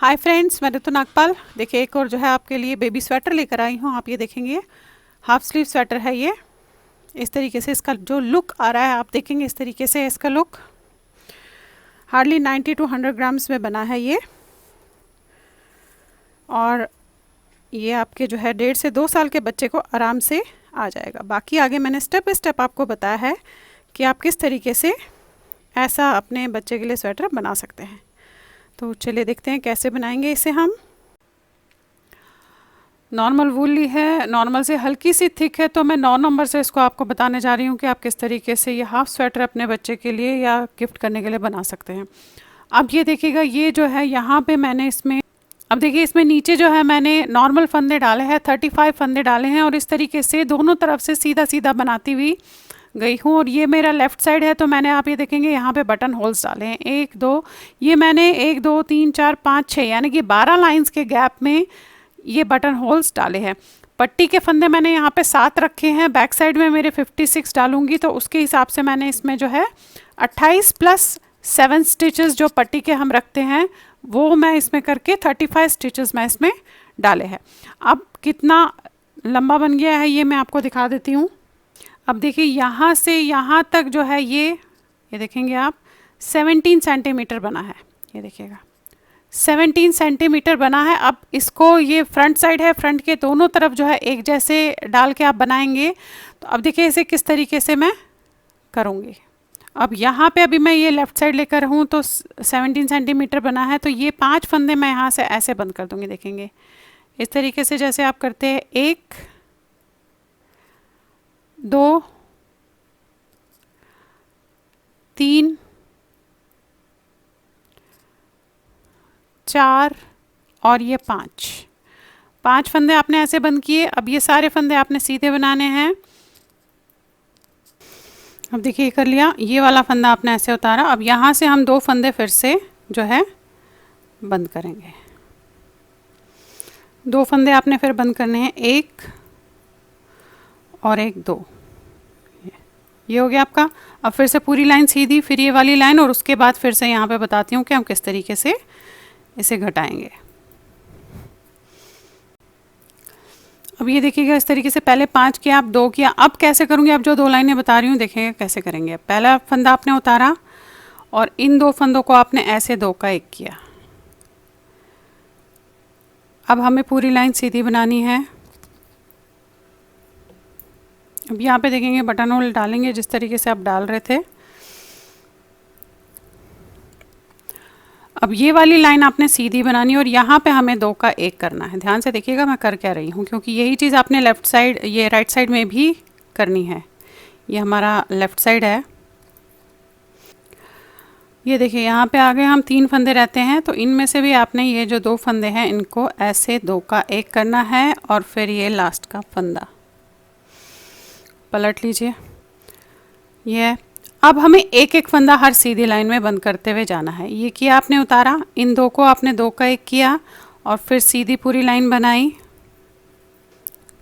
Hi friends, मैं ऋतु नागपाल। देखिए एक और जो है आपके लिए बेबी स्वेटर लेकर आई हूँ। आप ये देखेंगे हाफ स्लीव स्वेटर है ये। इस तरीके से इसका जो लुक आ रहा है आप देखेंगे, इस तरीके से इसका लुक। हार्डली 90 टू 100 ग्राम्स में बना है ये। और ये आपके जो है 1.5 से 2 साल के बच्चे को आराम से आ जाएगा। बाकी आगे मैंने स्टेप बाय स्टेप आपको बताया है कि आप किस तरीके से ऐसा अपने बच्चे के लिए स्वेटर बना सकते हैं। तो चलिए देखते हैं कैसे बनाएंगे इसे हम। नॉर्मल वूल ली है, नॉर्मल से हल्की सी थिक है, तो मैं 9 नंबर से इसको आपको बताने जा रही हूँ कि आप किस तरीके से ये हाफ स्वेटर अपने बच्चे के लिए या गिफ्ट करने के लिए बना सकते हैं। अब ये देखिएगा, ये जो है यहाँ पे मैंने इसमें, अब देखिए इसमें नीचे जो है मैंने नॉर्मल फंदे डाले हैं, 35 फंदे डाले हैं और इस तरीके से दोनों तरफ से सीधा सीधा बनाती हुई गई हूँ। और ये मेरा लेफ़्ट साइड है, तो मैंने, आप ये देखेंगे यहाँ पे बटन होल्स डाले हैं 1 2, ये मैंने 1 2 3 4 5 6 यानी कि 12 लाइंस के गैप में ये बटन होल्स डाले हैं। पट्टी के फंदे मैंने यहाँ पे 7 रखे हैं, बैक साइड में मेरे 56 डालूंगी, तो उसके हिसाब से मैंने इसमें जो है 28 प्लस 7 स्टिचेस जो पट्टी के हम रखते हैं वो मैं इसमें करके 35 स्टिचेस मैं इसमें डाले हैं। अब कितना लंबा बन गया है ये मैं आपको दिखा देती हूँ। अब देखिए यहाँ से यहाँ तक जो है ये देखेंगे आप 17 सेंटीमीटर बना है। ये देखिएगा 17 सेंटीमीटर बना है। अब इसको, ये फ्रंट साइड है, फ्रंट के दोनों तरफ जो है एक जैसे डाल के आप बनाएंगे। तो अब देखिए इसे किस तरीके से मैं करूँगी। अब यहाँ पे अभी मैं ये लेफ़्ट साइड लेकर हूँ तो 17 सेंटीमीटर बना है, तो ये 5 फंदे मैं यहाँ से ऐसे बंद कर दूँगी। देखेंगे इस तरीके से जैसे आप करते हैं 1 2 3 4 और ये 5 फंदे आपने ऐसे बंद किए। अब ये सारे फंदे आपने सीधे बनाने हैं। अब देखिए ये कर लिया, ये वाला फंदा आपने ऐसे उतारा। अब यहाँ से हम 2 फंदे फिर से जो है बंद करेंगे। 2 फंदे आपने फिर बंद करने हैं, 1 और 1 2। ये हो गया आपका। अब फिर से पूरी लाइन सीधी, फिर ये वाली लाइन, और उसके बाद फिर से यहाँ पे बताती हूँ कि हम किस तरीके से इसे घटाएंगे। अब ये देखिएगा इस तरीके से पहले 5 किया, आप 2 किया। अब कैसे करूँगी, अब जो 2 लाइनें बता रही हूँ देखिएगा कैसे करेंगे। पहला फंदा आपने उतारा और इन 2 फंदों को आपने ऐसे 2 का 1 किया। अब हमें पूरी लाइन सीधी बनानी है। अब यहाँ पे देखेंगे बटन होल डालेंगे जिस तरीके से आप डाल रहे थे। अब ये वाली लाइन आपने सीधी बनानी और यहाँ पे हमें 2 का 1 करना है। ध्यान से देखिएगा मैं कर क्या रही हूँ, क्योंकि यही चीज़ आपने लेफ़्ट साइड, ये राइट साइड में भी करनी है। ये हमारा लेफ़्ट साइड है। ये देखिए यहाँ पे आगे हम 3 फंदे रहते हैं, तो इनमें से भी आपने ये जो 2 फंदे हैं इनको ऐसे 2 का 1 करना है और फिर ये लास्ट का फंदा पलट लीजिए। ये अब हमें एक एक फंदा हर सीधी लाइन में बंद करते हुए जाना है। ये किया आपने, उतारा, इन 2 को आपने 2 का 1 किया और फिर सीधी पूरी लाइन बनाई।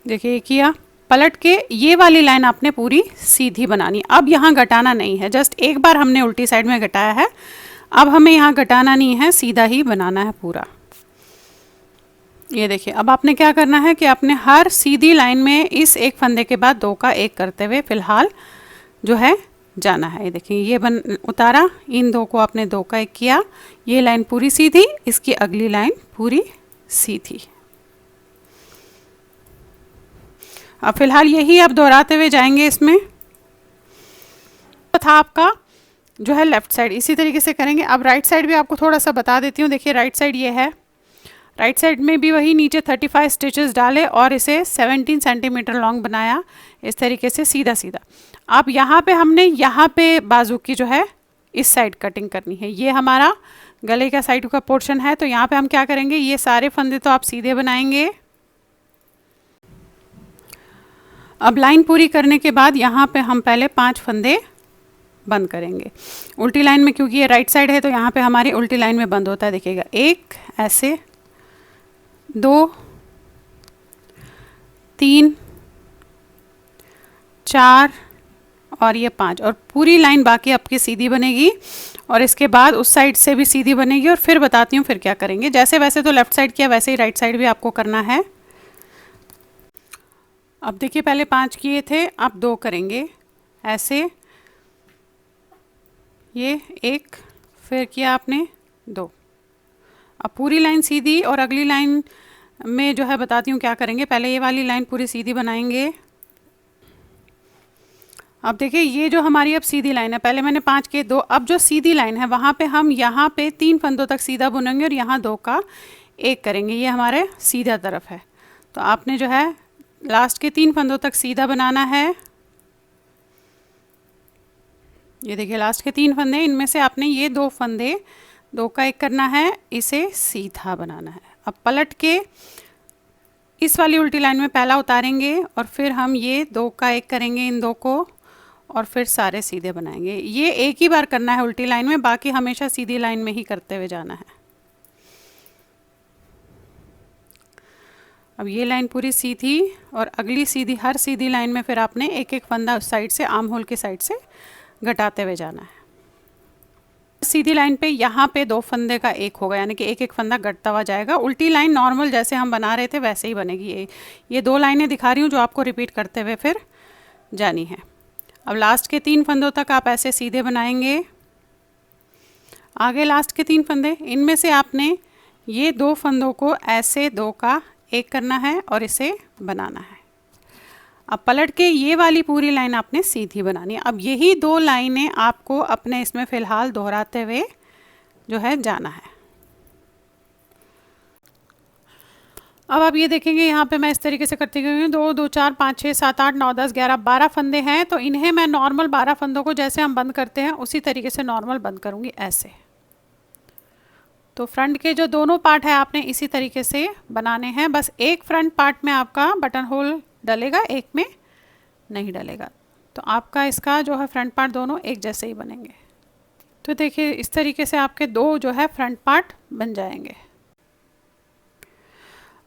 देखिए ये किया, पलट के ये वाली लाइन आपने पूरी सीधी बनानी। अब यहाँ घटाना नहीं है, जस्ट एक बार हमने उल्टी साइड में घटाया है। अब हमें यहाँ घटाना नहीं है, सीधा ही बनाना है पूरा। ये देखिए अब आपने क्या करना है कि आपने हर सीधी लाइन में इस एक फंदे के बाद 2 का 1 करते हुए फिलहाल जो है जाना है। ये देखिए ये उतारा, इन 2 को आपने 2 का 1 किया, ये लाइन पूरी सीधी, इसकी अगली लाइन पूरी सीधी। अब फिलहाल यही आप दोहराते हुए जाएंगे इसमें। था आपका जो है लेफ़्ट साइड, इसी तरीके से करेंगे। अब राइट साइड भी आपको थोड़ा सा बता देती हूँ। देखिए राइट साइड ये है, राइट साइड में भी वही नीचे 35 स्टिचेस डाले और इसे 17 सेंटीमीटर लॉन्ग बनाया इस तरीके से सीधा सीधा। अब यहाँ पे हमने यहाँ पे बाजू की जो है इस साइड कटिंग करनी है। ये हमारा गले का साइड का पोर्शन है, तो यहाँ पे हम क्या करेंगे, ये सारे फंदे तो आप सीधे बनाएंगे। अब लाइन पूरी करने के बाद यहाँ पे हम पहले 5 फंदे बंद करेंगे उल्टी लाइन में, क्योंकि ये राइट साइड है तो यहाँ पे हमारी उल्टी लाइन में बंद होता है। देखिएगा 1 ऐसे, 2 3 4 और ये 5, और पूरी लाइन बाकी आपकी सीधी बनेगी, और इसके बाद उस साइड से भी सीधी बनेगी। और फिर बताती हूँ फिर क्या करेंगे। जैसे वैसे तो लेफ़्ट साइड किया, वैसे ही राइट साइड भी आपको करना है। अब देखिए, पहले 5 किए थे, अब 2 करेंगे ऐसे, ये 1, फिर किया आपने 2। अब पूरी लाइन सीधी, और अगली लाइन में जो है बताती हूँ क्या करेंगे। पहले ये वाली लाइन पूरी सीधी बनाएंगे। अब देखिए, ये जो हमारी अब सीधी लाइन है, पहले मैंने 5 किए 2, अब जो सीधी लाइन है वहाँ पे हम यहाँ पे 3 फंदों तक सीधा बुनेंगे और यहाँ 2 का 1 करेंगे। ये हमारे सीधा तरफ है, तो आपने जो है लास्ट के 3 फंदों तक सीधा बनाना है। ये देखिए लास्ट के 3 फंदे, इनमें से आपने ये 2 फंदे 2 का 1 करना है, इसे सीधा बनाना है। अब पलट के इस वाली उल्टी लाइन में पहला उतारेंगे, और फिर हम ये 2 का 1 करेंगे इन 2 को, और फिर सारे सीधे बनाएंगे। ये एक ही बार करना है उल्टी लाइन में, बाकी हमेशा सीधी लाइन में ही करते हुए जाना है। अब ये लाइन पूरी सीधी, और अगली सीधी, हर सीधी लाइन में फिर आपने एक एक फंदा उस साइड से, आर्म होल की साइड से घटाते हुए जाना है। सीधी लाइन पे यहाँ पे 2 फंदे का 1 होगा, यानी कि एक एक फंदा घटता हुआ जाएगा। उल्टी लाइन नॉर्मल जैसे हम बना रहे थे वैसे ही बनेगी। ये 2 लाइनें दिखा रही हूँ जो आपको रिपीट करते हुए फिर जानी है। अब लास्ट के 3 फंदों तक आप ऐसे सीधे बनाएंगे। आगे लास्ट के 3 फंदे, इनमें से आपने ये 2 फंदों को ऐसे 2 का 1 करना है और इसे बनाना है। अब पलट के ये वाली पूरी लाइन आपने सीधी बनानी है। अब यही 2 लाइनें आपको अपने इसमें फ़िलहाल दोहराते हुए जो है जाना है। अब आप ये देखेंगे यहाँ पे मैं इस तरीके से करती गई हूँ। 2 2 4 5 6 7 8 9 10 11 12 फंदे हैं, तो इन्हें मैं नॉर्मल 12 फंदों को जैसे हम बंद करते हैं उसी तरीके से नॉर्मल बंद करूँगी ऐसे। तो फ्रंट के जो दोनों पार्ट है आपने इसी तरीके से बनाने हैं। बस एक फ्रंट पार्ट में आपका बटन होल डलेगा, एक में नहीं डलेगा, तो आपका इसका जो है फ्रंट पार्ट दोनों एक जैसे ही बनेंगे। तो देखिए इस तरीके से आपके 2 जो है फ्रंट पार्ट बन जाएंगे।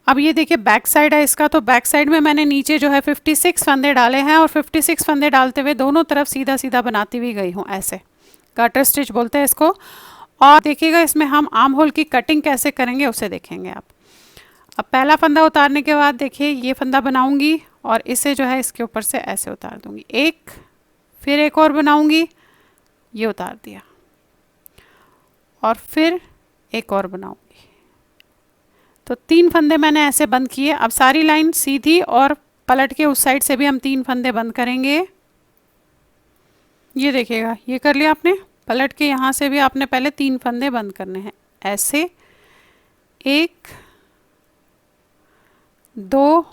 अब ये देखिए बैक साइड है इसका, तो बैक साइड में मैंने नीचे जो है 56 फंदे डाले हैं, और 56 फंदे डालते हुए दोनों तरफ सीधा सीधा बनाती हुई गई हूँ ऐसे। कटर स्टिच बोलते हैं इसको। और देखिएगा इसमें हम आर्म होल की कटिंग कैसे करेंगे उसे देखेंगे आप। अब पहला फंदा उतारने के बाद देखिए ये फंदा बनाऊंगी, और इसे जो है इसके ऊपर से ऐसे उतार दूंगी, एक, फिर एक और बनाऊंगी, ये उतार दिया, और फिर एक और बनाऊंगी। तो 3 फंदे मैंने ऐसे बंद किए। अब सारी लाइन सीधी, और पलट के उस साइड से भी हम 3 फंदे बंद करेंगे। ये देखिएगा ये कर लिया आपने। पलट के यहाँ से भी आपने पहले 3 फंदे बंद करने हैं ऐसे, 1 2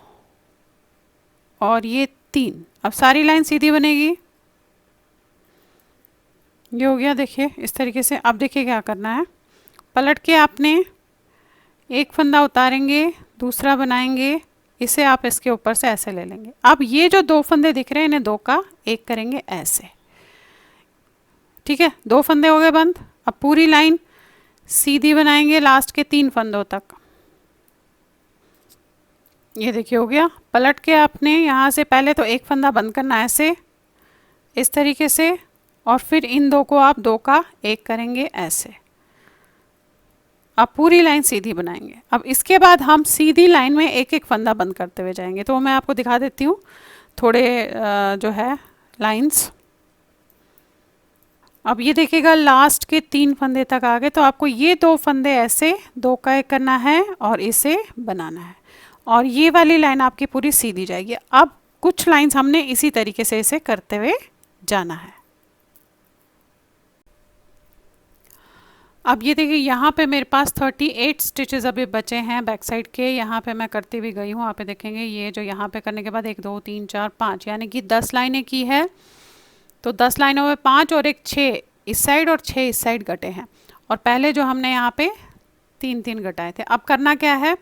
और ये 3। अब सारी लाइन सीधी बनेगी। ये हो गया देखिए इस तरीके से। अब देखिए क्या करना है, पलट के आपने एक फंदा उतारेंगे, दूसरा बनाएंगे, इसे आप इसके ऊपर से ऐसे ले लेंगे। अब ये जो 2 फंदे दिख रहे हैं इन्हें 2 का 1 करेंगे ऐसे, ठीक है। 2 फंदे हो गए बंद। अब पूरी लाइन सीधी बनाएंगे लास्ट के 3 फंदों तक। ये देखिए हो गया। पलट के आपने यहाँ से पहले तो एक फंदा बंद करना है ऐसे, इस तरीके से, और फिर इन 2 को आप 2 का 1 करेंगे ऐसे। अब पूरी लाइन सीधी बनाएंगे। अब इसके बाद हम सीधी लाइन में एक एक फंदा बंद करते हुए जाएंगे, तो मैं आपको दिखा देती हूँ थोड़े जो है लाइंस। अब ये देखिएगा लास्ट के 3 फंदे तक आ गए, तो आपको ये 2 फंदे ऐसे 2 का 1 करना है और इसे बनाना है, और ये वाली लाइन आपकी पूरी सीधी जाएगी। अब कुछ लाइंस हमने इसी तरीके से इसे करते हुए जाना है। अब ये देखिए यहाँ पे मेरे पास 38 स्टिचेस अभी बचे हैं बैक साइड के। यहाँ पे मैं करती हुई गई हूँ, आप देखेंगे ये जो यहाँ पे करने के बाद 1 2 3 4 5 यानी कि 10 लाइनें की है। तो 10 लाइनों में 5 और 1 6 इस साइड और 6 इस साइड घटे हैं, और पहले जो हमने यहाँ पे 3 3 घटाए थे। अब करना क्या है,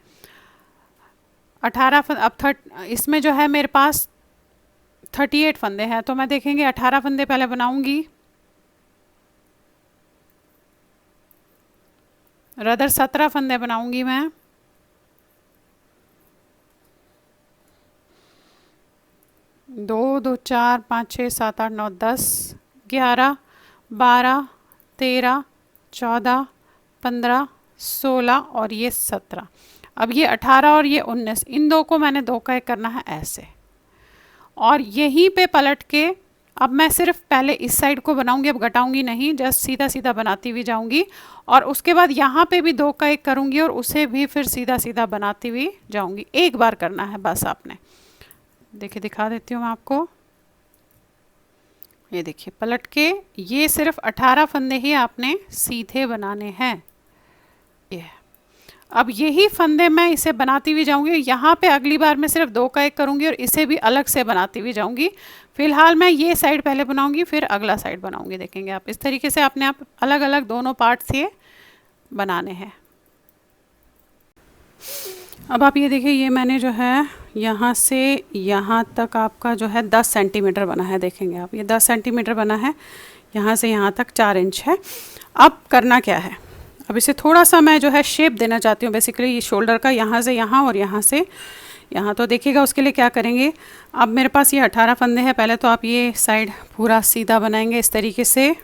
18 अब इसमें जो है मेरे पास 38 फंदे हैं, तो मैं देखेंगे 18 फंदे पहले बनाऊंगी, रदर 17 फंदे बनाऊंगी मैं, दो, दो चार, पाँच छः सात आठ नौ 10, 11, 12, 13, 14, 15, 16 और ये 17। अब ये 18 और ये 19, इन दो को मैंने दो का एक करना है ऐसे, और यहीं पे पलट के अब मैं सिर्फ पहले इस साइड को बनाऊंगी, अब घटाऊंगी नहीं, जस्ट सीधा सीधा बनाती हुई जाऊंगी, और उसके बाद यहाँ पे भी दो का एक करूंगी और उसे भी फिर सीधा सीधा बनाती हुई जाऊंगी। एक बार करना है बस आपने। देखिए दिखा देती हूँ मैं आपको। ये देखिए पलट के, ये सिर्फ 18 फंदे ही आपने सीधे बनाने हैं। ये अब यही फंदे मैं इसे बनाती हुई जाऊंगी, यहाँ पे अगली बार मैं सिर्फ दो का एक करूंगी और इसे भी अलग से बनाती हुई जाऊंगी। फिलहाल मैं ये साइड पहले बनाऊंगी, फिर अगला साइड बनाऊंगी। देखेंगे आप इस तरीके से आपने आप अलग अलग दोनों पार्ट्स ये बनाने हैं। अब आप ये देखिए, ये मैंने जो है यहाँ से यहाँ तक आपका जो है 10 सेंटीमीटर बना है। देखेंगे आप, ये 10 सेंटीमीटर बना है, यहाँ से यहाँ तक 4 इंच है। अब करना क्या है, अब इसे थोड़ा सा मैं जो है शेप देना चाहती हूँ बेसिकली ये शोल्डर का, यहाँ से यहाँ और यहाँ से यहाँ। तो देखिएगा उसके लिए क्या करेंगे। अब मेरे पास ये 18 फंदे हैं, पहले तो आप ये साइड पूरा सीधा बनाएंगे इस तरीके से।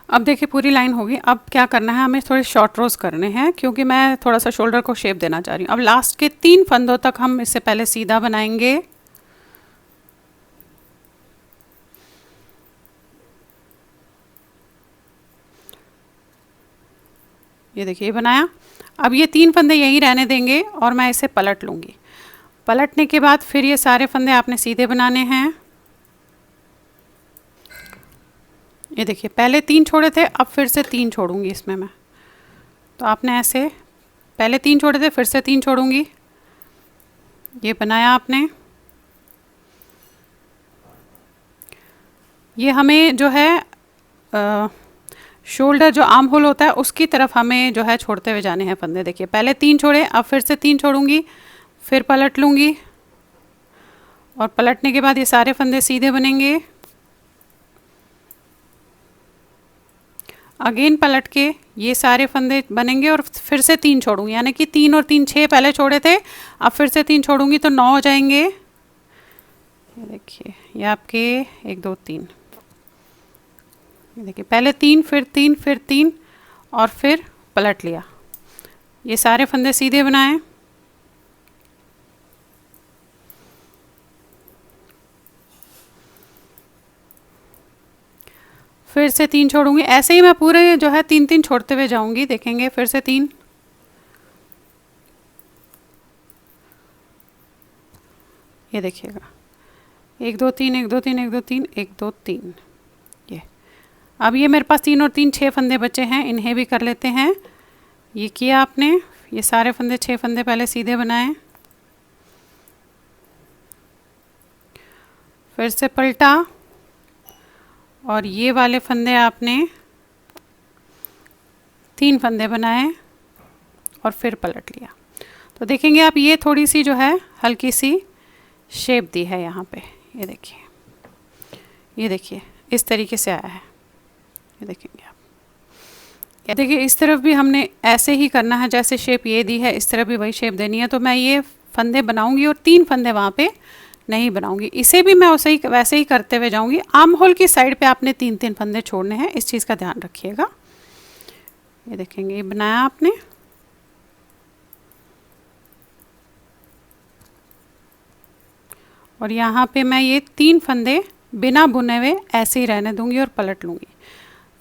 अब देखिए पूरी लाइन होगी। अब क्या करना है, हमें थोड़े शॉर्ट रोज करने हैं क्योंकि मैं थोड़ा सा शोल्डर को शेप देना चाह रही हूँ। अब लास्ट के 3 फंदों तक हम इससे पहले सीधा बनाएंगे। ये देखिए ये बनाया। अब ये 3 फंदे यहीं रहने देंगे और मैं इसे पलट लूँगी। पलटने के बाद फिर ये सारे फंदे आपने सीधे बनाने हैं। ये देखिए पहले 3 छोड़े थे, अब फिर से 3 छोड़ूंगी इसमें मैं। तो आपने ऐसे पहले 3 छोड़े थे, फिर से 3 छोड़ूंगी। ये बनाया आपने। ये हमें जो है शोल्डर जो आर्म होल होता है उसकी तरफ हमें जो है छोड़ते हुए जाने हैं फंदे। देखिए पहले 3 छोड़े, अब फिर से 3 छोड़ूंगी, फिर पलट लूँगी और पलटने के बाद ये सारे फंदे सीधे बनेंगे। अगेन पलट के ये सारे फंदे बनेंगे और फिर से 3 छोड़ूंगी, यानी कि 3 और 3 6 पहले छोड़े थे, अब फिर से 3 छोड़ूंगी तो 9 हो जाएंगे। ये देखिए ये आपके 1 2 3, ये देखिए पहले 3 फिर 3 फिर 3 और फिर पलट लिया। ये सारे फंदे सीधे बनाएं। फिर से 3 छोड़ूंगी, ऐसे ही मैं पूरे जो है 3 3 छोड़ते हुए जाऊंगी। देखेंगे फिर से 3, ये देखिएगा 1 2 3 1 2 3 1 2 3 1 2 3। ये अब ये मेरे पास 3 और 3 6 फंदे बचे हैं, इन्हें भी कर लेते हैं। ये किया आपने, ये सारे फंदे 6 फंदे पहले सीधे बनाए, फिर से पलटा और ये वाले फंदे आपने 3 फंदे बनाए और फिर पलट लिया। तो देखेंगे आप ये थोड़ी सी जो है हल्की सी शेप दी है यहाँ पे। ये देखिए, ये देखिए इस तरीके से आया है। ये देखेंगे आप, ये देखिए इस तरफ भी हमने ऐसे ही करना है, जैसे शेप ये दी है इस तरफ भी वही शेप देनी है। तो मैं ये फंदे बनाऊंगी और 3 फंदे वहाँ पे नहीं बनाऊंगी, इसे भी मैं वैसे ही करते हुए जाऊंगी। आर्म होल की साइड पे आपने 3 3 फंदे छोड़ने हैं, इस चीज़ का ध्यान रखिएगा। ये देखेंगे ये बनाया आपने, और यहाँ पे मैं ये 3 फंदे बिना बुने हुए ऐसे ही रहने दूंगी और पलट लूँगी।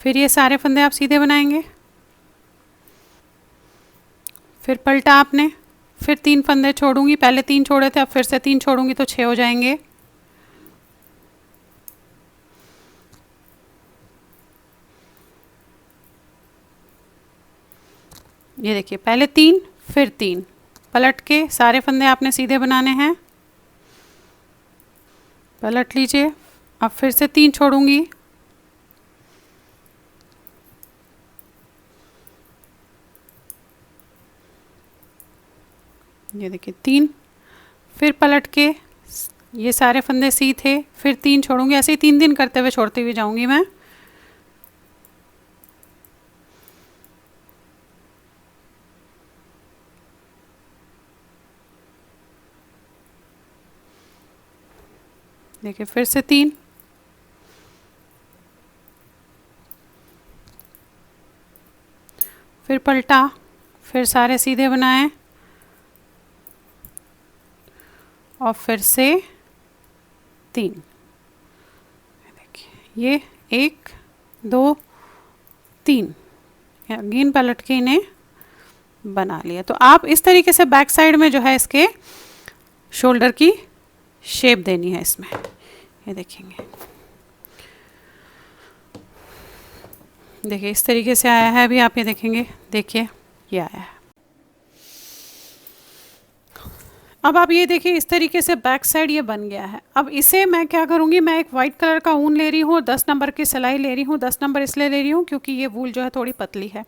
फिर ये सारे फंदे आप सीधे बनाएंगे, फिर पलटा आपने, फिर 3 फंदे छोड़ूंगी, पहले 3 छोड़े थे, अब फिर से 3 छोड़ूंगी तो 6 हो जाएंगे। ये देखिए पहले 3 फिर 3, पलट के सारे फंदे आपने सीधे बनाने हैं। पलट लीजिए, अब फिर से 3 छोड़ूंगी, ये देखिए 3, फिर पलट के ये सारे फंदे सीधे, फिर 3 छोड़ूंगी। ऐसे ही 3 दिन करते हुए छोड़ती हुई जाऊंगी मैं। देखिए फिर से 3, फिर पलटा, फिर सारे सीधे बनाए और फिर से 3। देखिए ये 1 2 3, अगेन पलट के इन्हें बना लिया। तो आप इस तरीके से बैक साइड में जो है इसके शोल्डर की शेप देनी है इसमें, ये देखेंगे। देखिए इस तरीके से आया है, अभी आप ये देखेंगे, देखिए ये आया है। अब आप ये देखिए इस तरीके से बैक साइड ये बन गया है। अब इसे मैं क्या करूँगी, मैं एक वाइट कलर का ऊन ले रही हूँ, 10 नंबर की सिलाई ले रही हूँ। 10 नंबर इसलिए ले रही हूँ क्योंकि ये वूल जो है थोड़ी पतली है।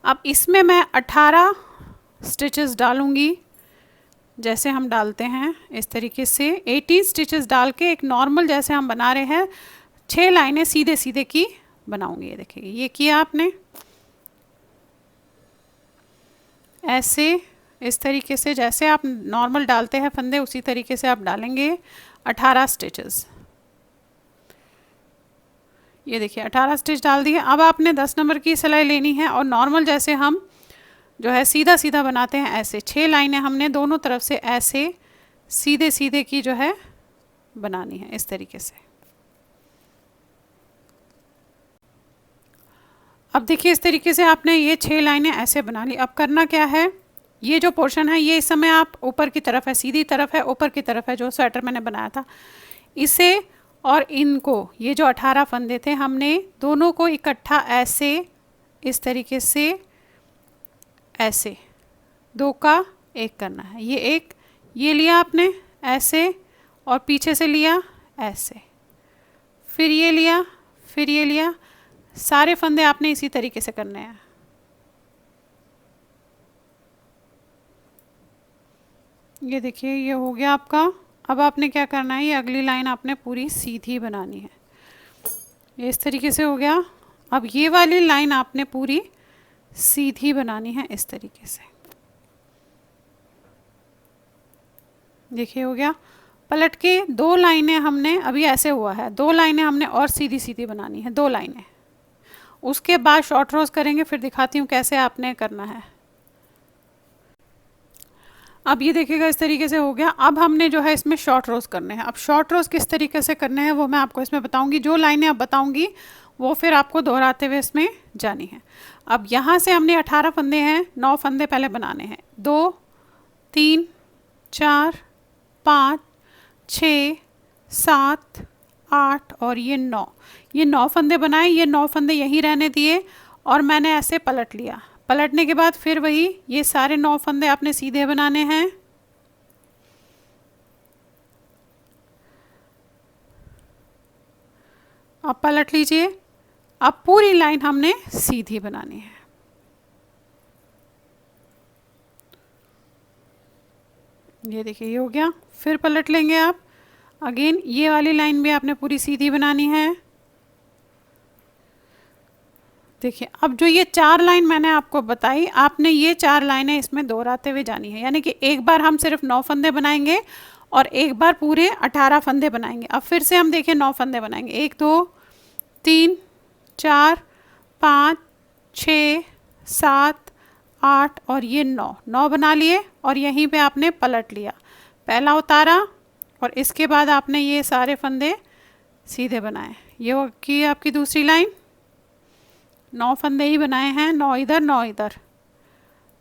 अब इसमें मैं 18 स्टिचेस डालूँगी, जैसे हम डालते हैं इस तरीके से 18 स्टिचेस डाल के एक नॉर्मल जैसे हम बना रहे हैं 6 लाइनें सीधे सीधे की बनाऊँगी। ये देखिए ये किया आपने, ऐसे इस तरीके से जैसे आप नॉर्मल डालते हैं फंदे उसी तरीके से आप डालेंगे 18 स्टिचेस। ये देखिए 18 स्टिच डाल दिए। अब आपने 10 नंबर की सिलाई लेनी है और नॉर्मल जैसे हम जो है सीधा सीधा बनाते हैं ऐसे 6 लाइनें हमने दोनों तरफ से ऐसे सीधे सीधे की जो है बनानी है इस तरीके से। अब देखिए इस तरीके से आपने ये 6 लाइनें ऐसे बना ली। अब करना क्या है, ये जो पोर्शन है ये इस समय आप ऊपर की तरफ है, सीधी तरफ है, ऊपर की तरफ है जो स्वेटर मैंने बनाया था, इसे और इनको ये जो 18 फंदे थे हमने दोनों को इकट्ठा ऐसे इस तरीके से ऐसे 2 का 1 करना है। ये एक ये लिया आपने ऐसे और पीछे से लिया ऐसे, फिर ये लिया, फिर ये लिया, सारे फंदे आपने इसी तरीके से करने हैं। ये देखिए ये हो गया आपका। अब आपने क्या करना है, ये अगली लाइन आपने पूरी सीधी बनानी है। ये इस तरीके से हो गया। अब ये वाली लाइन आपने पूरी सीधी बनानी है इस तरीके से। देखिए हो गया। पलट के 2 लाइनें हमने अभी ऐसे हुआ है, 2 लाइनें हमने और सीधी सीधी बनानी है, 2 लाइनें। उसके बाद शॉर्ट रोज करेंगे, फिर दिखाती हूँ कैसे आपने करना है। अब ये देखिएगा इस तरीके से हो गया। अब हमने जो है इसमें शॉर्ट रोज करने हैं। अब शॉर्ट रोज किस तरीके से करने हैं वो मैं आपको इसमें बताऊंगी। जो लाइनें अब बताऊंगी वो फिर आपको दोहराते हुए इसमें जानी है। अब यहाँ से हमने 18 फंदे हैं, 9 फंदे पहले बनाने हैं। 2 3 4 5 6 7 8 और ये 9, ये 9 फंदे बनाए। ये 9 फंदे यहीं रहने दिए और मैंने ऐसे पलट लिया। पलटने के बाद फिर वही ये सारे 9 फंदे आपने सीधे बनाने हैं। अब पलट लीजिए। अब पूरी लाइन हमने सीधी बनानी है। ये देखिए ये हो गया। फिर पलट लेंगे आप। अगेन ये वाली लाइन भी आपने पूरी सीधी बनानी है। देखिए अब जो ये 4 लाइन मैंने आपको बताई, आपने ये 4 लाइनें इसमें दोहराते हुए जानी है। यानी कि एक बार हम सिर्फ 9 फंदे बनाएंगे और एक बार पूरे 18 फंदे बनाएंगे। अब फिर से हम देखिए 9 फंदे बनाएंगे। 1 2 3 4 5 6 7 8 और ये 9 बना लिए और यहीं पे आपने पलट लिया। पहला उतारा और इसके बाद आपने ये सारे फंदे सीधे बनाए। ये होगी आपकी दूसरी लाइन। 9 फंदे ही बनाए हैं, 9 इधर 9 इधर।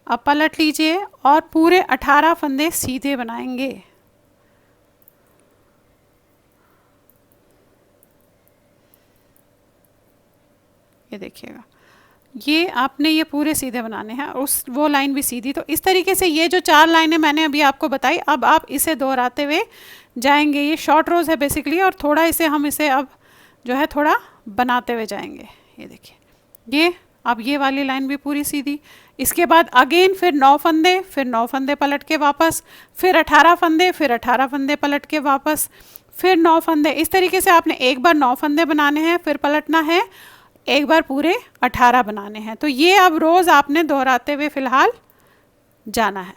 अब पलट लीजिए और पूरे 18 फंदे सीधे बनाएंगे। ये देखिएगा, ये आपने ये पूरे सीधे बनाने हैं, उस वो लाइन भी सीधी। तो इस तरीके से ये जो 4 लाइनें मैंने अभी आपको बताई, अब आप इसे दोहराते हुए जाएंगे। ये शॉर्ट रोज है बेसिकली और थोड़ा इसे हम इसे अब जो है थोड़ा बनाते हुए जाएंगे। ये देखिए ये अब ये वाली लाइन भी पूरी सीधी। इसके बाद अगेन फिर 9 फंदे, फिर 9 फंदे पलट के वापस, फिर 18 फंदे, फिर 18 फंदे पलट के वापस, फिर 9 फंदे। इस तरीके से आपने एक बार 9 फंदे बनाने हैं, फिर पलटना है, एक बार पूरे 18 बनाने हैं। तो ये अब रोज़ आपने दोहराते हुए फ़िलहाल जाना है।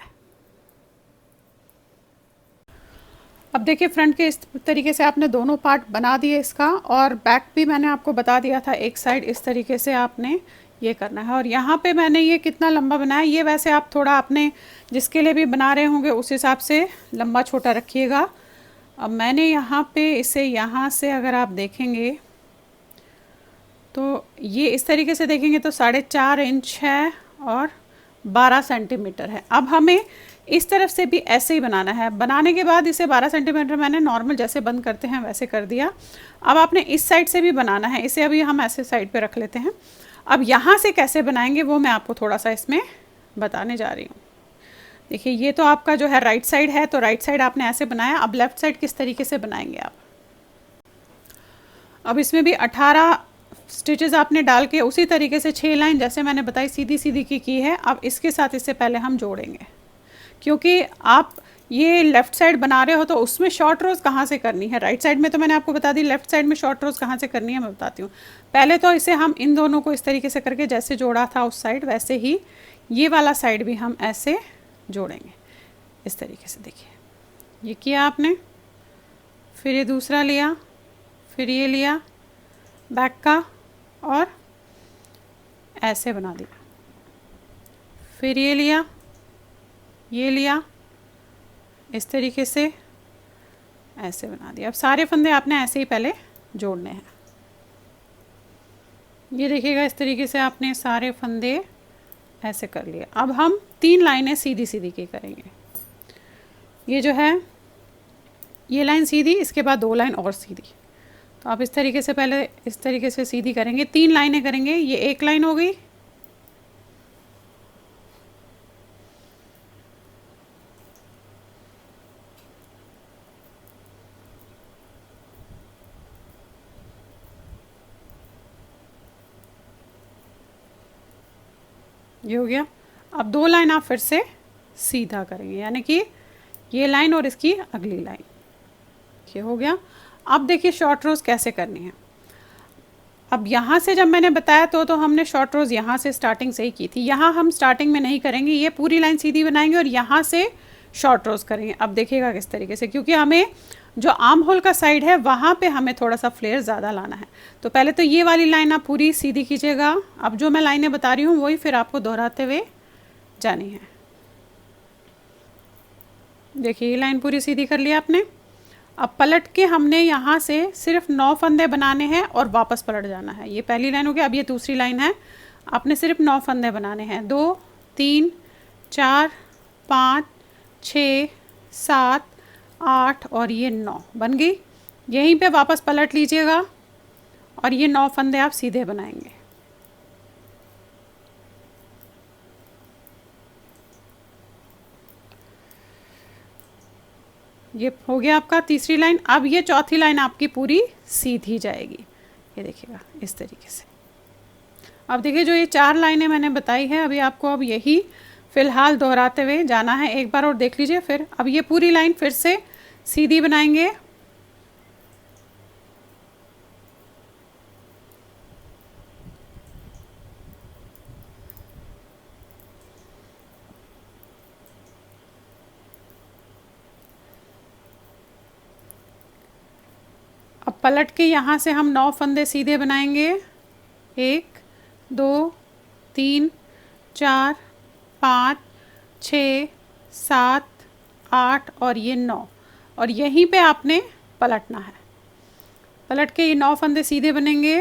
अब देखिए फ्रंट के इस तरीके से आपने दोनों पार्ट बना दिए इसका, और बैक भी मैंने आपको बता दिया था एक साइड इस तरीके से आपने ये करना है। और यहाँ पे मैंने ये कितना लंबा बनाया, ये वैसे आप थोड़ा अपने जिसके लिए भी बना रहे होंगे उस हिसाब से लंबा छोटा रखिएगा। अब मैंने यहाँ पे इसे यहाँ से अगर आप देखेंगे तो ये इस तरीके से देखेंगे तो 4.5 इंच है और 12 सेंटीमीटर है। अब हमें इस तरफ से भी ऐसे ही बनाना है। बनाने के बाद इसे 12 सेंटीमीटर मैंने नॉर्मल जैसे बंद करते हैं वैसे कर दिया। अब आपने इस साइड से भी बनाना है, इसे अभी हम ऐसे साइड पे रख लेते हैं। अब यहाँ से कैसे बनाएंगे वो मैं आपको थोड़ा सा इसमें बताने जा रही हूँ। देखिए ये तो आपका जो है राइट साइड है, तो राइट साइड आपने ऐसे बनाया। अब लेफ़्ट साइड किस तरीके से बनाएंगे आप। अब इसमें भी 18 स्टिचेस आपने डाल के उसी तरीके से 6 लाइन जैसे मैंने बताई सीधी सीधी की है। अब इसके साथ इससे पहले हम जोड़ेंगे, क्योंकि आप ये लेफ़्ट साइड बना रहे हो तो उसमें शॉर्ट रोज़ कहाँ से करनी है। राइट साइड में तो मैंने आपको बता दी, लेफ़्ट साइड में शॉर्ट रोज़ कहाँ से करनी है मैं बताती हूँ। पहले तो इसे हम इन दोनों को इस तरीके से करके जैसे जोड़ा था उस साइड, वैसे ही ये वाला साइड भी हम ऐसे जोड़ेंगे इस तरीके से। देखिए ये किया आपने, फिर ये दूसरा लिया, फिर ये लिया बैक का और ऐसे बना दिया, फिर ये लिया, ये लिया, इस तरीके से ऐसे बना दिया। अब सारे फंदे आपने ऐसे ही पहले जोड़ने हैं। ये देखिएगा इस तरीके से आपने सारे फंदे ऐसे कर लिए। अब हम 3 लाइनें सीधी सीधी की करेंगे। ये जो है ये लाइन सीधी, इसके बाद 2 लाइन और सीधी। तो आप इस तरीके से पहले इस तरीके से सीधी करेंगे, 3 लाइनें करेंगे। ये 1 लाइन हो गई, ये हो गया। अब 2 लाइन आप फिर से सीधा करेंगे, यानी कि ये लाइन और इसकी अगली लाइन, ये हो गया। अब देखिए शॉर्ट रोज़ कैसे करनी है। अब यहाँ से जब मैंने बताया तो हमने शॉर्ट रोज़ यहाँ से स्टार्टिंग से ही की थी। यहाँ हम स्टार्टिंग में नहीं करेंगे, ये पूरी लाइन सीधी बनाएंगे और यहाँ से शॉर्ट रोज़ करेंगे। अब देखिएगा किस तरीके से, क्योंकि हमें जो आर्म होल का साइड है वहाँ पे हमें थोड़ा सा फ्लेयर ज़्यादा लाना है। तो पहले तो ये वाली लाइन आप पूरी सीधी कीजिएगा। अब जो मैं लाइनें बता रही हूँ वही फिर आपको दोहराते हुए जानी है। देखिए ये लाइन पूरी सीधी कर लिया आपने। अब पलट के हमने यहाँ से सिर्फ 9 फंदे बनाने हैं और वापस पलट जाना है। ये पहली लाइन हो गई। अब ये दूसरी लाइन है, आपने सिर्फ 9 फंदे बनाने हैं। 2 3 4 5 6 7 8 और ये 9 बन गई। यहीं पे वापस पलट लीजिएगा और ये 9 फंदे आप सीधे बनाएंगे। ये हो गया आपका तीसरी लाइन। अब ये चौथी लाइन आपकी पूरी सीधी जाएगी, ये देखिएगा इस तरीके से। अब देखिए जो ये 4 लाइनें मैंने बताई है अभी आपको, अब यही फ़िलहाल दोहराते हुए जाना है। एक बार और देख लीजिए फिर। अब ये पूरी लाइन फिर से सीधी बनाएंगे। अब पलट के यहाँ से हम 9 फंदे सीधे बनाएंगे। 1 2 3 4 5 6 7 8 और ये 9, और यहीं पे आपने पलटना है। पलट के ये 9 फंदे सीधे बनेंगे।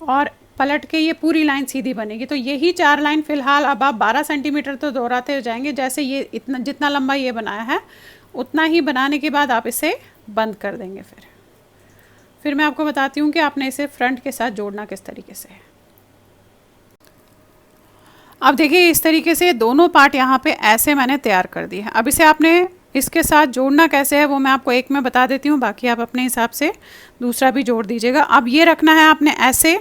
और पलट के ये पूरी लाइन सीधी बनेगी। तो यही 4 लाइन फ़िलहाल अब आप 12 सेंटीमीटर तो दोहराते जाएंगे। जैसे ये इतना जितना लंबा ये बनाया है उतना ही बनाने के बाद आप इसे बंद कर देंगे। फिर मैं आपको बताती हूँ कि आपने इसे फ्रंट के साथ जोड़ना किस तरीके से है। अब देखिए इस तरीके से दोनों पार्ट यहाँ पे ऐसे मैंने तैयार कर दिए हैं। अब इसे आपने इसके साथ जोड़ना कैसे है वो मैं आपको एक में बता देती हूँ, बाकी आप अपने हिसाब से दूसरा भी जोड़ दीजिएगा। अब ये रखना है आपने ऐसे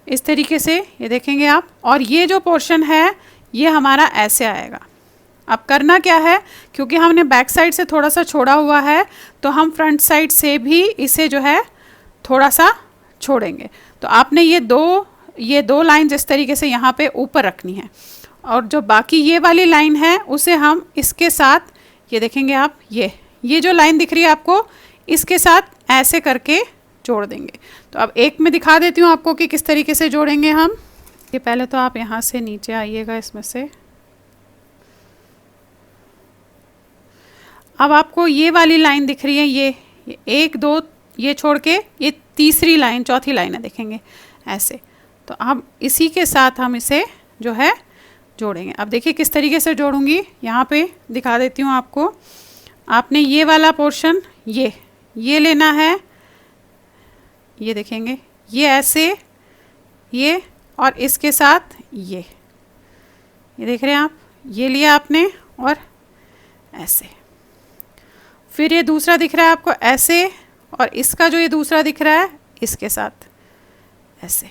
इस तरीके से, ये देखेंगे आप, और ये जो पोर्शन है ये हमारा ऐसे आएगा। अब करना क्या है, क्योंकि हमने बैक साइड से थोड़ा सा छोड़ा हुआ है तो हम फ्रंट साइड से भी इसे जो है थोड़ा सा छोड़ेंगे। तो आपने ये 2 ये 2 लाइन इस तरीके से यहाँ पे ऊपर रखनी है, और जो बाकी ये वाली लाइन है उसे हम इसके साथ, ये देखेंगे आप, ये जो लाइन दिख रही है आपको, इसके साथ ऐसे करके जोड़ देंगे। तो अब एक में दिखा देती हूँ आपको कि किस तरीके से जोड़ेंगे हम। ये पहले तो आप यहाँ से नीचे आइएगा इसमें से। अब आपको ये वाली लाइन दिख रही है, ये 1 2 ये छोड़ के ये तीसरी लाइन, चौथी लाइन है, देखेंगे ऐसे। तो अब इसी के साथ हम इसे जो है जोड़ेंगे। अब देखिए किस तरीके से जोड़ूंगी, यहाँ पे दिखा देती हूँ आपको। आपने ये वाला पोर्शन ये लेना है, ये देखेंगे, ये ऐसे, ये और इसके साथ ये देख रहे हैं आप, ये लिया आपने और ऐसे। फिर ये दूसरा दिख रहा है आपको ऐसे, और इसका जो ये दूसरा दिख रहा है इसके साथ ऐसे।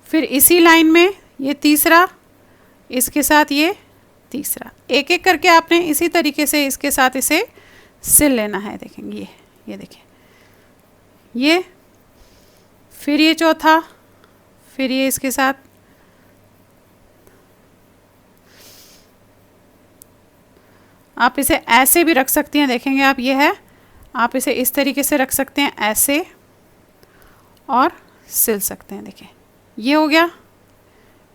फिर इसी लाइन में ये तीसरा, इसके साथ ये तीसरा, एक एक करके आपने इसी तरीके से इसके साथ इसे सिल लेना है। देखेंगे ये देखिए, ये फिर ये चौथा, फिर ये इसके साथ, आप इसे ऐसे भी रख सकती हैं, देखेंगे आप, ये है, आप इसे इस तरीके से रख सकते हैं ऐसे और सिल सकते हैं। देखिए ये हो गया,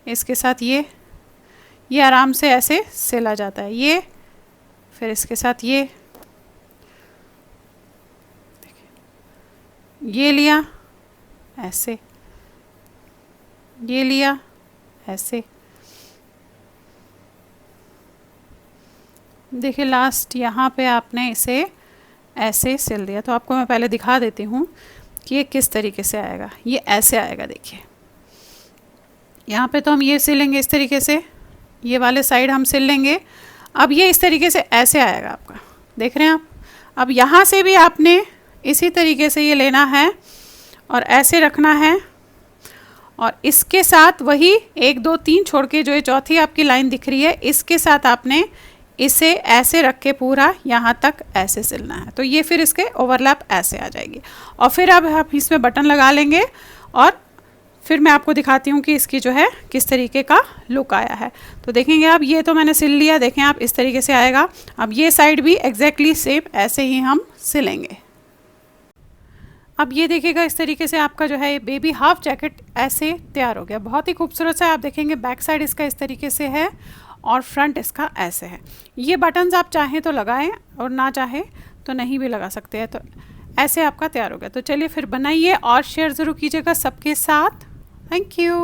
इसके साथ ये आराम से ऐसे सिला जाता है। ये फिर इसके साथ ये लिया ऐसे, ये लिया ऐसे। देखिए लास्ट यहाँ पे आपने इसे ऐसे सिल दिया। तो आपको मैं पहले दिखा देती हूँ कि ये किस तरीके से आएगा। ये ऐसे आएगा, देखिए यहाँ पे तो हम ये सिलेंगे इस तरीके से, ये वाले साइड हम सिल लेंगे। अब ये इस तरीके से ऐसे आएगा आपका, देख रहे हैं आप। अब यहाँ से भी आपने इसी तरीके से ये लेना है और ऐसे रखना है, और इसके साथ वही 1 2 3 छोड़ के जो ये चौथी आपकी लाइन दिख रही है, इसके साथ आपने इसे ऐसे रख के पूरा यहाँ तक ऐसे सिलना है। तो ये फिर इसके ओवरलैप ऐसे आ जाएगी। और फिर अब आप इसमें बटन लगा लेंगे, और फिर मैं आपको दिखाती हूँ कि इसकी जो है किस तरीके का लुक आया है। तो देखेंगे आप, ये तो मैंने सिल लिया, देखें आप इस तरीके से आएगा। अब ये साइड भी एग्जैक्टली सेम ऐसे ही हम सिलेंगे। अब ये देखिएगा इस तरीके से आपका जो है ये बेबी हाफ जैकेट ऐसे तैयार हो गया। बहुत ही खूबसूरत सा आप देखेंगे, बैक साइड इसका इस तरीके से है और फ्रंट इसका ऐसे है। ये बटन्स आप चाहें तो लगाएं और ना चाहें तो नहीं भी लगा सकते हैं। तो ऐसे आपका तैयार हो गया। तो चलिए फिर बनाइए और शेयर ज़रूर कीजिएगा सबके साथ। Thank you.